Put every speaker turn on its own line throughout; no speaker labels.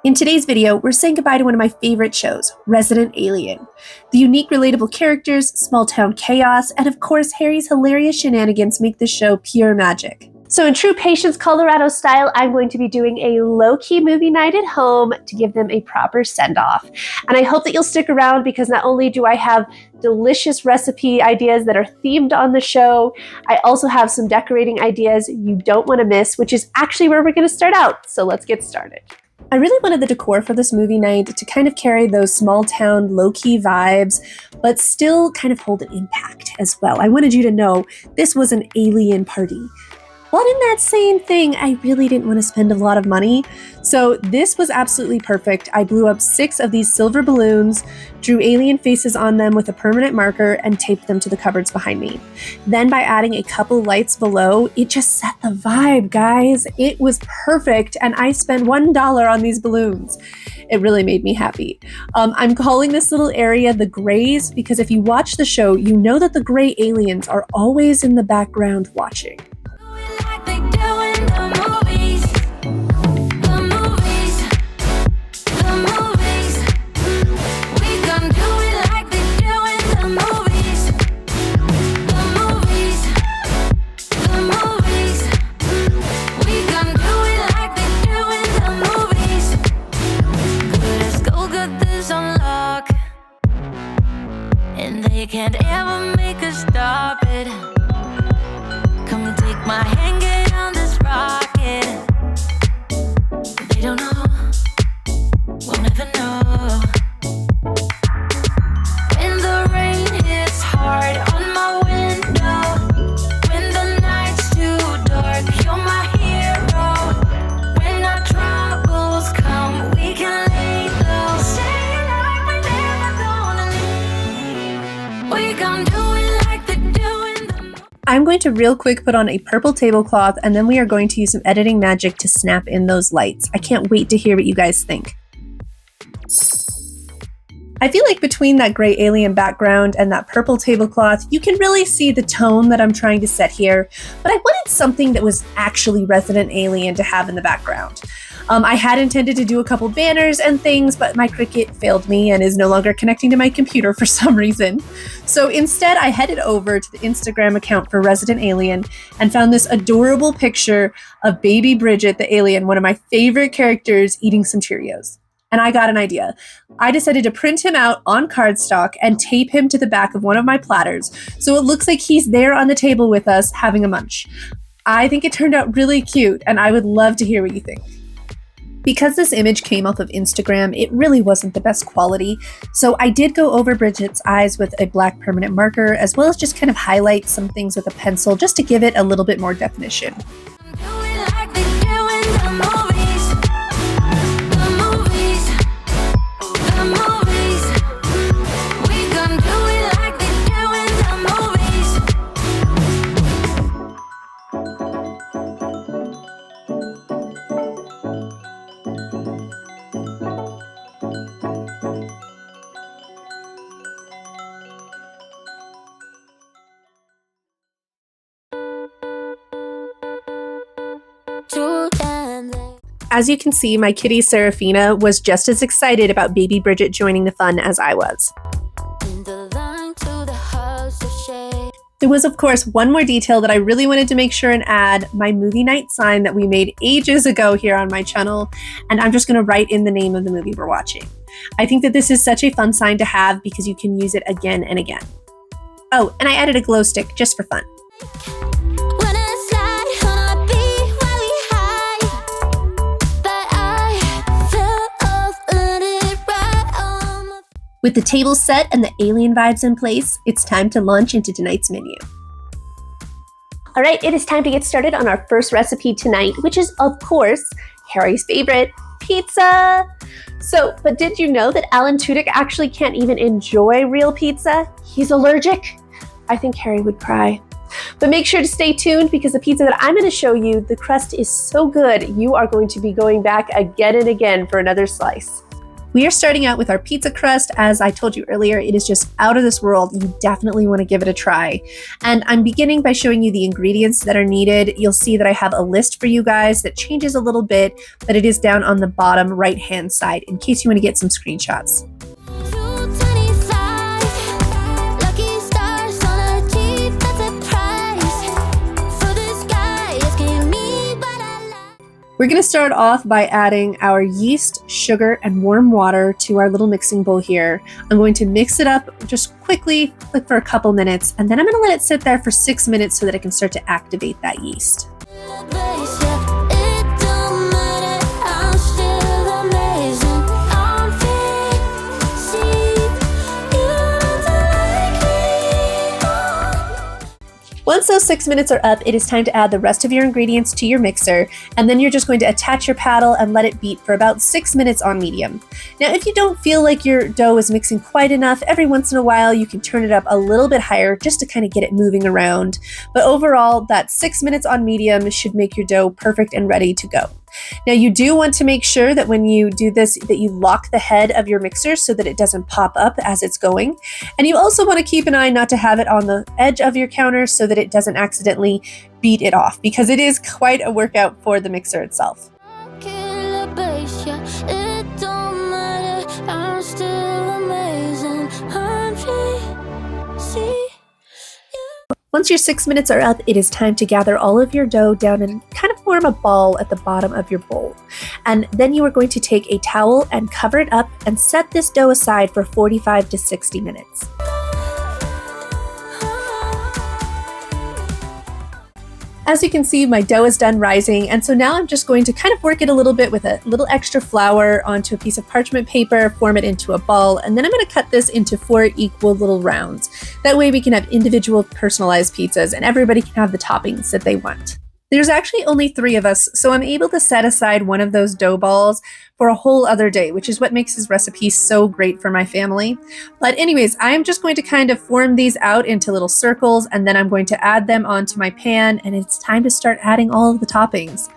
In today's video, we're saying goodbye to one of my favorite shows, Resident Alien. The unique, relatable characters, small-town chaos, and of course, Harry's hilarious shenanigans make this show pure magic. So in true Patience Colorado style, I'm going to be doing a low-key movie night at home to give them a proper send-off. And I hope that you'll stick around because not only do I have delicious recipe ideas that are themed on the show, I also have some decorating ideas you don't want to miss, which is actually where we're going to start out. So let's get started. I really wanted the decor for this movie night to kind of carry those small town low-key vibes, but still kind of hold an impact as well. I wanted you to know this was an alien party. But in that same thing, I really didn't want to spend a lot of money, so this was absolutely perfect. I blew up 6 of these silver balloons, drew alien faces on them with a permanent marker, and taped them to the cupboards behind me. Then by adding a couple lights below, it just set the vibe, guys. It was perfect, and I spent $1 on these balloons. It really made me happy. I'm calling this little area the Greys because if you watch the show, you know that the gray aliens are always in the background watching.
They can't ever make us stop it. Come take my hand, get on this rocket. They don't know, we'll never know. When the rain hits hard on my window, when the night's too dark, you're my hero. When our troubles come, we can lay low. Say like we're never gonna leave. We gon' do it like they're doing the.
I'm going to real quick put on a purple tablecloth and then we are going to use some editing magic to snap in those lights. I can't wait to hear what you guys think. I feel like between that gray alien background and that purple tablecloth, you can really see the tone that I'm trying to set here, but I wanted something that was actually Resident Alien to have in the background. I had intended to do a couple banners and things, but my Cricut failed me and is no longer connecting to my computer for some reason. So instead, I headed over to the Instagram account for Resident Alien and found this adorable picture of baby Bridget, the alien, one of my favorite characters, eating some Cheerios. And I got an idea. I decided to print him out on cardstock and tape him to the back of one of my platters, so it looks like he's there on the table with us having a munch. I think it turned out really cute, and I would love to hear what you think. Because this image came off of Instagram, it really wasn't the best quality, so I did go over Bridget's eyes with a black permanent marker, as well as just kind of highlight some things with a pencil just to give it a little bit more definition. As you can see, my kitty Serafina was just as excited about baby Bridget joining the fun as I was. There was, of course, one more detail that I really wanted to make sure and add, my movie night sign that we made ages ago here on my channel, and I'm just going to write in the name of the movie we're watching. I think that this is such a fun sign to have because you can use it again and again. Oh, and I added a glow stick just for fun. With the table set and the alien vibes in place, it's time to launch into tonight's menu. All right, it is time to get started on our first recipe tonight, which is, of course, Harry's favorite, pizza. But did you know that Alan Tudyk actually can't even enjoy real pizza? He's allergic. I think Harry would cry. But make sure to stay tuned because the pizza that I'm going to show you, the crust is so good, you are going to be going back again and again for another slice. We are starting out with our pizza crust. As I told you earlier, it is just out of this world. You definitely want to give it a try. And I'm beginning by showing you the ingredients that are needed. You'll see that I have a list for you guys that changes a little bit, but it is down on the bottom right-hand side in case you want to get some screenshots. We're going to start off by adding our yeast, sugar, and warm water to our little mixing bowl here. I'm going to mix it up just quickly, like for a couple minutes, and then I'm going to let it sit there for 6 minutes so that it can start to activate that yeast. Once those 6 minutes are up, it is time to add the rest of your ingredients to your mixer, and then you're just going to attach your paddle and let it beat for about 6 minutes on medium. Now, if you don't feel like your dough is mixing quite enough, every once in a while you can turn it up a little bit higher just to kind of get it moving around. But overall, that 6 minutes on medium should make your dough perfect and ready to go. Now, you do want to make sure that when you do this, that you lock the head of your mixer so that it doesn't pop up as it's going. And you also want to keep an eye not to have it on the edge of your counter so that it doesn't accidentally beat it off, because it is quite a workout for the mixer itself. Once your 6 minutes are up, it is time to gather all of your dough down and kind of form a ball at the bottom of your bowl. And then you are going to take a towel and cover it up and set this dough aside for 45 to 60 minutes. As you can see, my dough is done rising, and so now I'm just going to kind of work it a little bit with a little extra flour onto a piece of parchment paper, form it into a ball, and then I'm going to cut this into 4 equal little rounds. That way we can have individual personalized pizzas and everybody can have the toppings that they want. There's actually only 3 of us, so I'm able to set aside one of those dough balls for a whole other day, which is what makes this recipe so great for my family. But anyways, I'm just going to kind of form these out into little circles, and then I'm going to add them onto my pan, and it's time to start adding all of the toppings.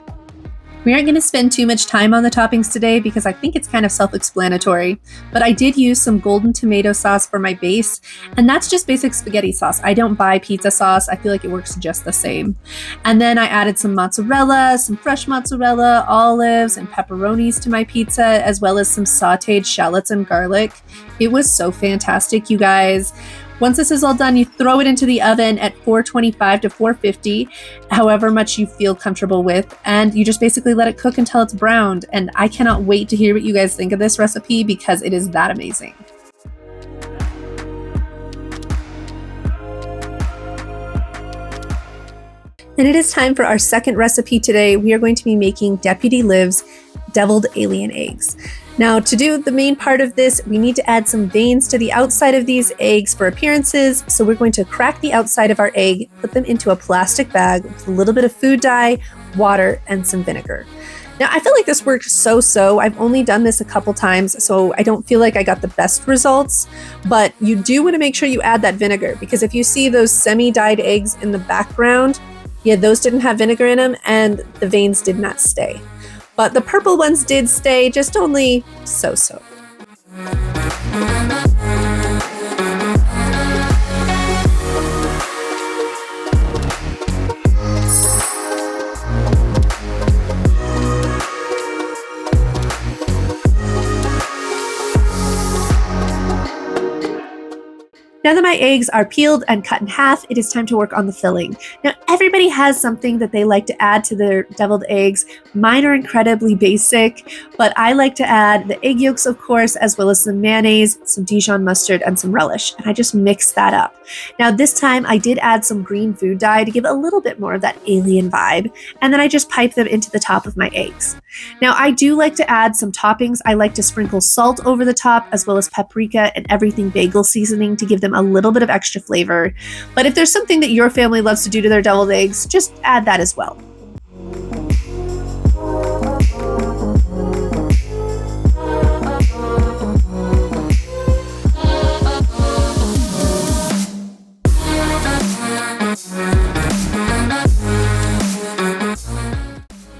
We aren't going to spend too much time on the toppings today because I think it's kind of self-explanatory, but I did use some golden tomato sauce for my base, and that's just basic spaghetti sauce. I don't buy pizza sauce. I feel like it works just the same. And then I added some mozzarella, some fresh mozzarella, olives, and pepperonis to my pizza, as well as some sauteed shallots and garlic. It was so fantastic, you guys. Once this is all done, you throw it into the oven at 425 to 450, however much you feel comfortable with, and you just basically let it cook until it's browned. And I cannot wait to hear what you guys think of this recipe because it is that amazing. And it is time for our second recipe today. We are going to be making Deputy Liv's deviled alien eggs. Now, to do the main part of this, we need to add some veins to the outside of these eggs for appearances. So we're going to crack the outside of our egg, put them into a plastic bag with a little bit of food dye, water, and some vinegar. Now, I feel like this worked so-so. I've only done this a couple times, so I don't feel like I got the best results, but you do want to make sure you add that vinegar, because if you see those semi-dyed eggs in the background, yeah, those didn't have vinegar in them and the veins did not stay. But the purple ones did stay, just only so-so. Now that my eggs are peeled and cut in half, it is time to work on the filling. Now, everybody has something that they like to add to their deviled eggs. Mine are incredibly basic, but I like to add the egg yolks, of course, as well as some mayonnaise, some Dijon mustard, and some relish. And I just mix that up. Now, this time I did add some green food dye to give a little bit more of that alien vibe. And then I just pipe them into the top of my eggs. Now, I do like to add some toppings. I like to sprinkle salt over the top, as well as paprika and everything bagel seasoning to give them a little bit of extra flavor. But if there's something that your family loves to do to their deviled eggs, just add that as well.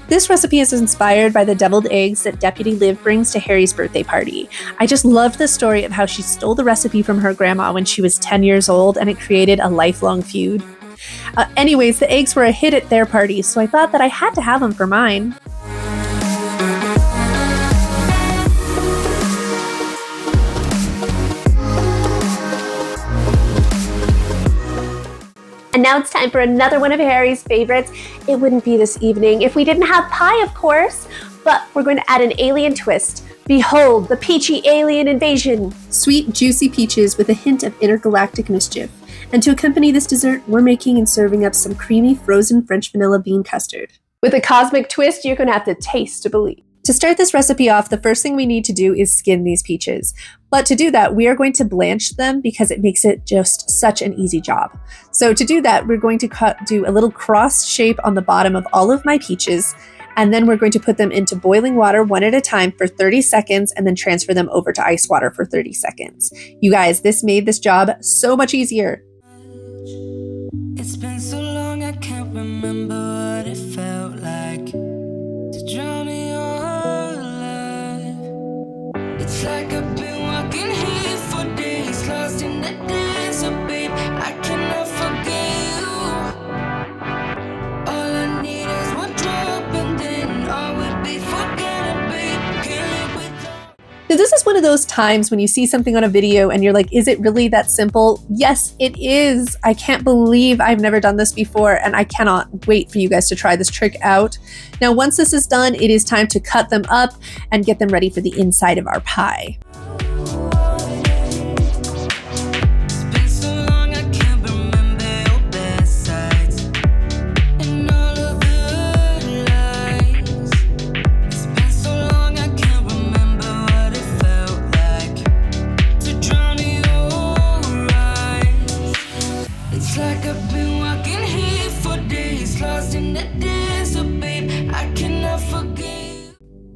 This recipe is inspired by the deviled eggs that Deputy Liv brings to Harry's birthday party. I just loved the story of how she stole the recipe from her grandma when she was 10 years old, and it created a lifelong feud. Anyways, the eggs were a hit at their party, so I thought that I had to have them for mine. And now it's time for another one of Harry's favorites. It wouldn't be this evening if we didn't have pie, of course, but we're going to add an alien twist. Behold, the peachy alien invasion. Sweet, juicy peaches with a hint of intergalactic mischief. And to accompany this dessert, we're making and serving up some creamy frozen French vanilla bean custard. With a cosmic twist, you're going to have to taste to believe. To start this recipe off, the first thing we need to do is skin these peaches. But to do that, we are going to blanch them because it makes it just such an easy job. So to do that, we're going to do a little cross shape on the bottom of all of my peaches, and then we're going to put them into boiling water one at a time for 30 seconds and then transfer them over to ice water for 30 seconds. You guys, this made this job so much easier.
It's been so long I can't remember what it felt like to drown in your life. It's like I've been walking here for days, lost in the dance, so babe, I cannot forget you. All I need is one drop and then all would be forgotten, babe. Can't live without.
So this is one of those times when you see something on a video and you're like, is it really that simple? Yes, it is. I can't believe I've never done this before, and I cannot wait for you guys to try this trick out. Now, once this is done, it is time to cut them up and get them ready for the inside of our pie.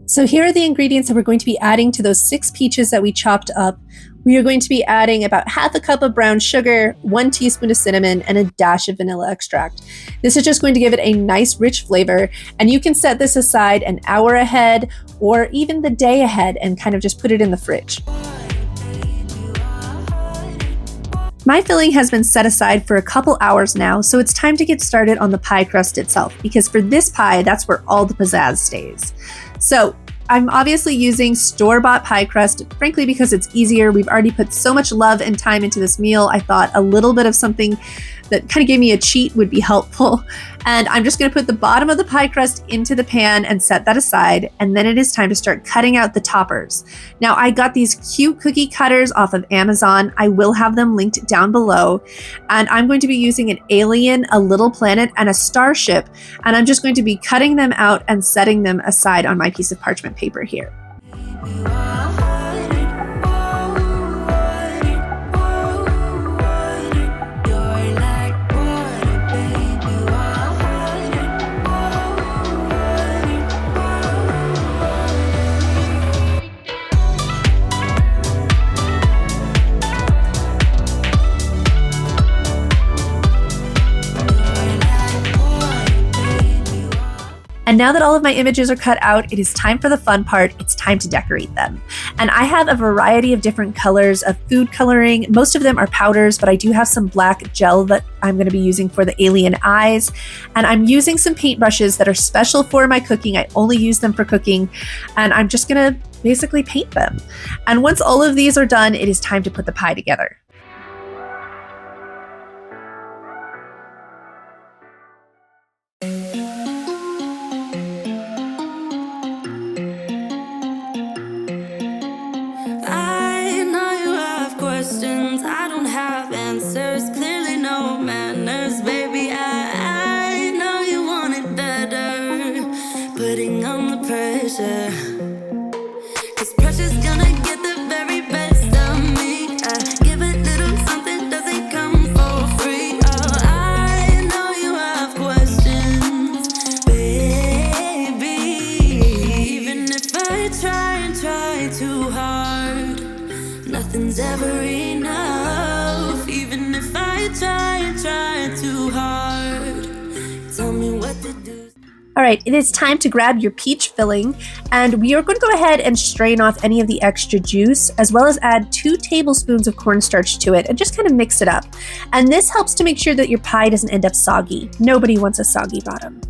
So here are the ingredients that we're going to be adding to those 6 peaches that we chopped up. We are going to be adding about half a cup of brown sugar, 1 teaspoon of cinnamon, and a dash of vanilla extract. This is just going to give it a nice rich flavor, and you can set this aside an hour ahead or even the day ahead and kind of just put it in the fridge. My filling has been set aside for a couple hours now, so it's time to get started on the pie crust itself, because for this pie, that's where all the pizzazz stays. So I'm obviously using store-bought pie crust, frankly, because it's easier. We've already put so much love and time into this meal. I thought a little bit of something that kind of gave me a cheat would be helpful. And I'm just going to put the bottom of the pie crust into the pan and set that aside. And then it is time to start cutting out the toppers. Now, I got these cute cookie cutters off of Amazon. I will have them linked down below. And I'm going to be using an alien, a little planet, and a starship. And I'm just going to be cutting them out and setting them aside on my piece of parchment paper here. And now that all of my images are cut out, it is time for the fun part. It's time to decorate them. And I have a variety of different colors of food coloring. Most of them are powders, but I do have some black gel that I'm going to be using for the alien eyes. And I'm using some paintbrushes that are special for my cooking. I only use them for cooking. And I'm just going to basically paint them. And once all of these are done, it is time to put the pie together.
I don't have answers, clearly no manners, baby. I know you want it better, putting on the pressure, 'cause pressure's gonna get the very best of me. I give a little something, doesn't come for free. Oh, I know you have questions, baby. Even if I try and try too hard, nothing's ever enough. Even if I try and try too hard, tell me what to do.
All right, it is time to grab your peach filling, and we are going to go ahead and strain off any of the extra juice, as well as add 2 tablespoons of cornstarch to it and just kind of mix it up. And this helps to make sure that your pie doesn't end up soggy. Nobody wants a soggy bottom.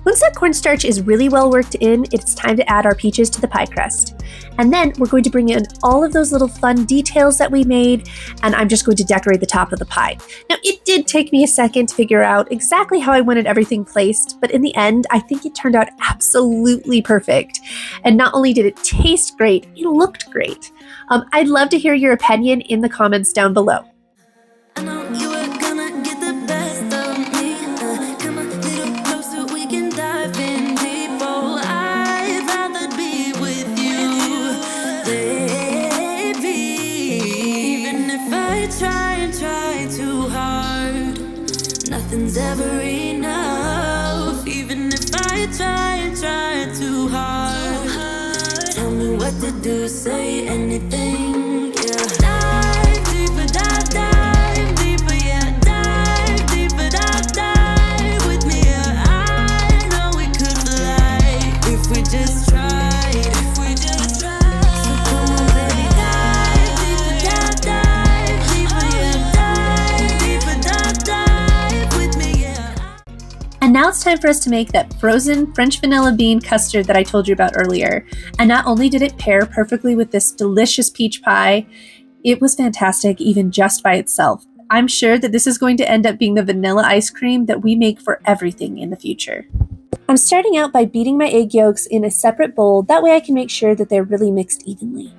Once that cornstarch is really well worked in, it's time to add our peaches to the pie crust. And then we're going to bring in all of those little fun details that we made, and I'm just going to decorate the top of the pie. Now, it did take me a second to figure out exactly how I wanted everything placed, but in the end, I think it turned out absolutely perfect. And not only did it taste great, it looked great. I'd love to hear your opinion in the comments down below.
Nothing's ever enough, even if I try too hard. Tell me what to do, say anything, yeah. Dive deeper, dive deeper, yeah. Dive deeper, dive with me, yeah. I know we could fly if we just tried, if we just tried. So come on, baby, dive deeper, dive deeper, yeah. Dive deeper, dive with me, yeah.
And now it's time for us to make that frozen French vanilla bean custard that I told you about earlier. And not only did it pair perfectly with this delicious peach pie, it was fantastic even just by itself. I'm sure that this is going to end up being the vanilla ice cream that we make for everything in the future. I'm starting out by beating my egg yolks in a separate bowl, that way I can make sure that they're really mixed evenly.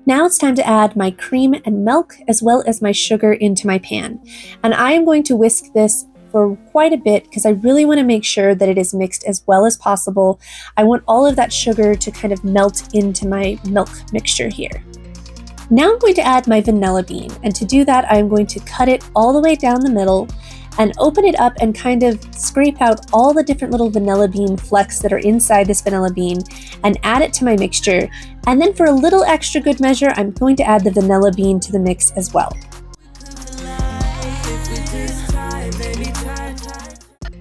Now it's time to add my cream and milk as well as my sugar into my pan. And I am going to whisk this for quite a bit because I really want to make sure that it is mixed as well as possible. I want all of that sugar to kind of melt into my milk mixture here. Now I'm going to add my vanilla bean, and to do that I'm going to cut it all the way down the middle and open it up and kind of scrape out all the different little vanilla bean flecks that are inside this vanilla bean and add it to my mixture. And then for a little extra good measure, I'm going to add the vanilla bean to the mix as well.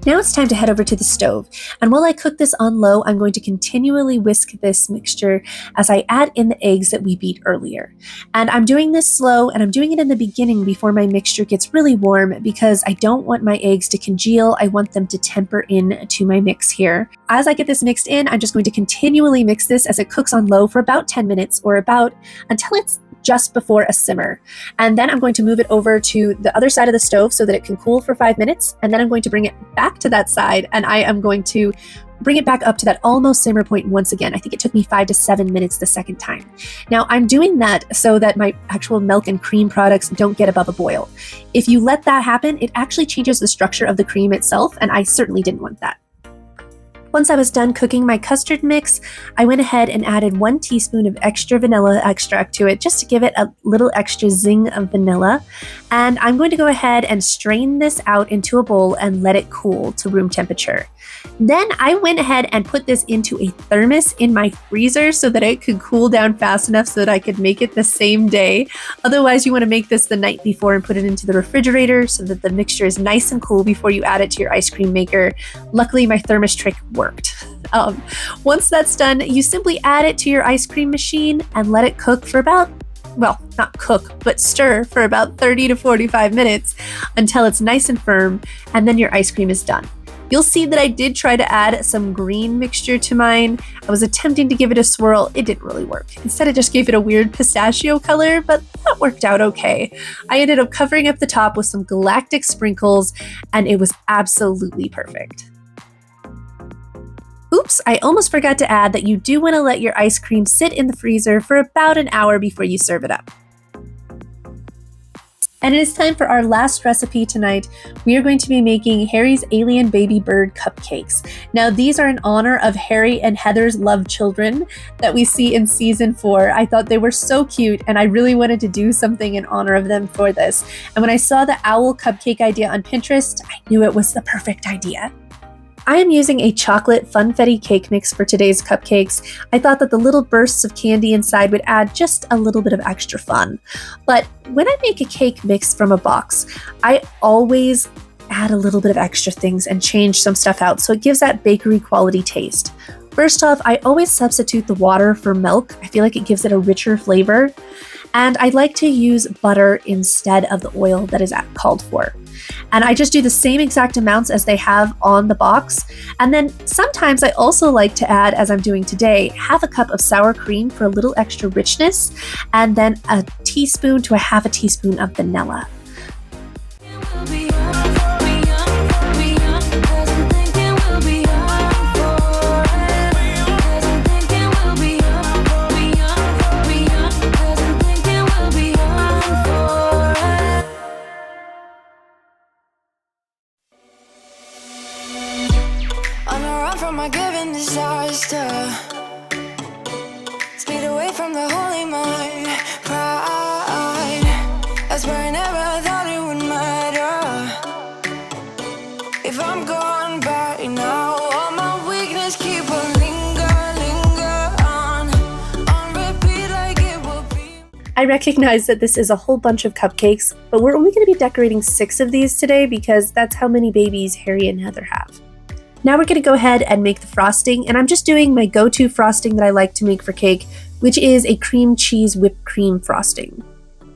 Now it's time to head over to the stove, and while I cook this on low, I'm going to continually whisk this mixture as I add in the eggs that we beat earlier. And I'm doing this slow, and I'm doing it in the beginning before my mixture gets really warm because I don't want my eggs to congeal. I want them to temper in to my mix here. As I get this mixed in, I'm just going to continually mix this as it cooks on low for about 10 minutes or about until it's just before a simmer. And then I'm going to move it over to the other side of the stove so that it can cool for 5 minutes. And then I'm going to bring it back to that side, and I am going to bring it back up to that almost simmer point once again. I think it took me 5 to 7 minutes the second time. Now I'm doing that so that my actual milk and cream products don't get above a boil. If you let that happen, it actually changes the structure of the cream itself, and I certainly didn't want that. Once I was done cooking my custard mix, I went ahead and added 1 teaspoon of extra vanilla extract to it just to give it a little extra zing of vanilla. And I'm going to go ahead and strain this out into a bowl and let it cool to room temperature. Then I went ahead and put this into a thermos in my freezer so that it could cool down fast enough so that I could make it the same day. Otherwise, you want to make this the night before and put it into the refrigerator so that the mixture is nice and cool before you add it to your ice cream maker. Luckily, my thermos trick worked. Once that's done, you simply add it to your ice cream machine and let it cook for about, well, not cook, but stir for about 30 to 45 minutes until it's nice and firm, and then your ice cream is done. You'll see that I did try to add some green mixture to mine. I was attempting to give it a swirl. It didn't really work. Instead, I just gave it a weird pistachio color, but that worked out okay. I ended up covering up the top with some galactic sprinkles, and it was absolutely perfect. Oops, I almost forgot to add that you do want to let your ice cream sit in the freezer for about an hour before you serve it up. And it is time for our last recipe tonight. We are going to be making Harry's alien baby bird cupcakes. Now, these are in honor of Harry and Heather's love children that we see in season 4. I thought they were so cute, and I really wanted to do something in honor of them for this. And when I saw the owl cupcake idea on Pinterest, I knew it was the perfect idea. I am using a chocolate funfetti cake mix for today's cupcakes. I thought that the little bursts of candy inside would add just a little bit of extra fun. But when I make a cake mix from a box, I always add a little bit of extra things and change some stuff out so it gives that bakery quality taste. First off, I always substitute the water for milk. I feel like it gives it a richer flavor. And I like to use butter instead of the oil that is called for. And I just do the same exact amounts as they have on the box. And then sometimes I also like to add, as I'm doing today, half a cup of sour cream for a little extra richness, and then a teaspoon to a half a teaspoon of vanilla.
From my given disaster, speed away from the holy mind, pride. That's where I never thought it would matter. If I'm gone by now, all my weakness keep on linger on repeat like it will be.
I recognize that this is a whole bunch of cupcakes, but we're only going to be decorating 6 of these today because that's how many babies Harry and Heather have. Now we're going to go ahead and make the frosting, and I'm just doing my go-to frosting that I like to make for cake, which is a cream cheese whipped cream frosting.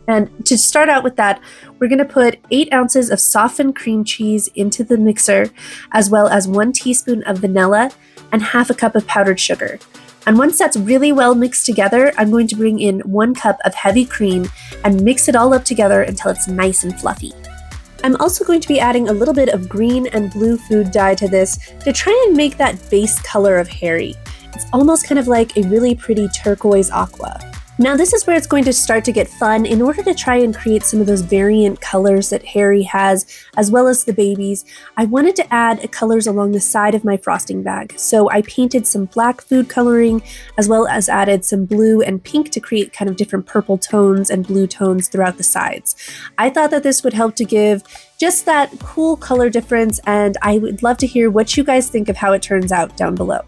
And to start out with that, we're going to put 8 ounces of softened cream cheese into the mixer, as well as 1 teaspoon of vanilla and half a cup of powdered sugar. And once that's really well mixed together, I'm going to bring in 1 cup of heavy cream and mix it all up together until it's nice and fluffy. I'm also going to be adding a little bit of green and blue food dye to this to try and make that base color of Harry. It's almost kind of like a really pretty turquoise aqua. Now this is where it's going to start to get fun. In order to try and create some of those variant colors that Harry has, as well as the babies, I wanted to add colors along the side of my frosting bag. So I painted some black food coloring, as well as added some blue and pink to create kind of different purple tones and blue tones throughout the sides. I thought that this would help to give just that cool color difference, and I would love to hear what you guys think of how it turns out down below.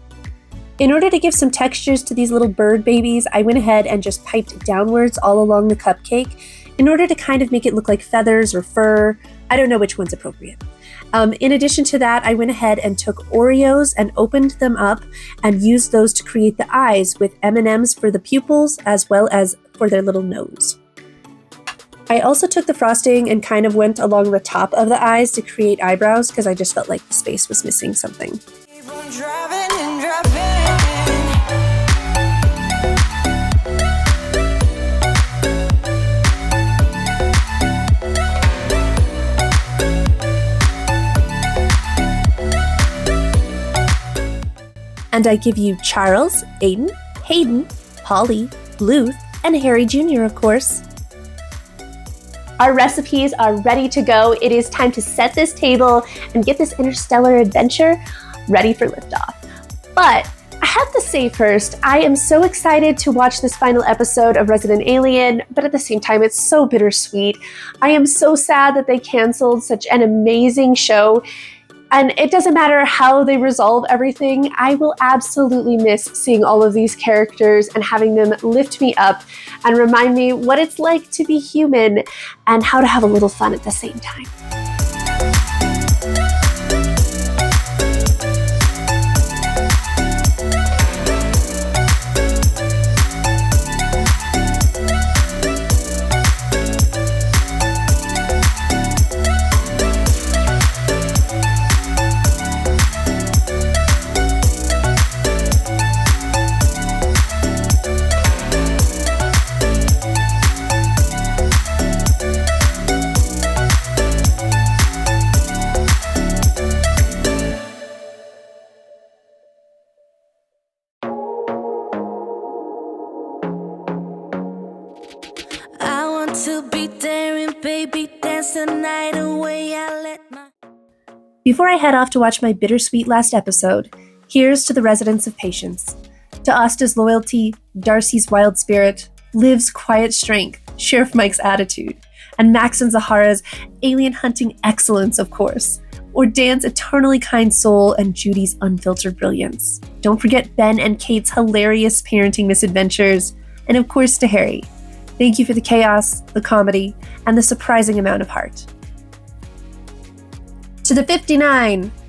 In order to give some textures to these little bird babies, I went ahead and just piped downwards all along the cupcake in order to kind of make it look like feathers or fur. I don't know which one's appropriate. In addition to that, I went ahead and took Oreos and opened them up and used those to create the eyes with M&Ms for the pupils as well as for their little nose. I also took the frosting and kind of went along the top of the eyes to create eyebrows because I just felt like the space was missing something.
Keep on driving and driving.
And I give you Charles, Aiden, Hayden, Polly, Bluth, and Harry Jr., of course. Our recipes are ready to go. It is time to set this table and get this interstellar adventure ready for liftoff. But I have to say first, I am so excited to watch this final episode of Resident Alien, but at the same time, it's so bittersweet. I am so sad that they canceled such an amazing show. And it doesn't matter how they resolve everything, I will absolutely miss seeing all of these characters and having them lift me up and remind me what it's like to be human and how to have a little fun at the same time. Before I head off to watch my bittersweet last episode, here's to the residents of Patience. To Asta's loyalty, Darcy's wild spirit, Liv's quiet strength, Sheriff Mike's attitude, and Max and Zahara's alien hunting excellence, of course, or Dan's eternally kind soul and Judy's unfiltered brilliance. Don't forget Ben and Kate's hilarious parenting misadventures, and of course to Harry. Thank you for the chaos, the comedy, and the surprising amount of heart. To to the 59.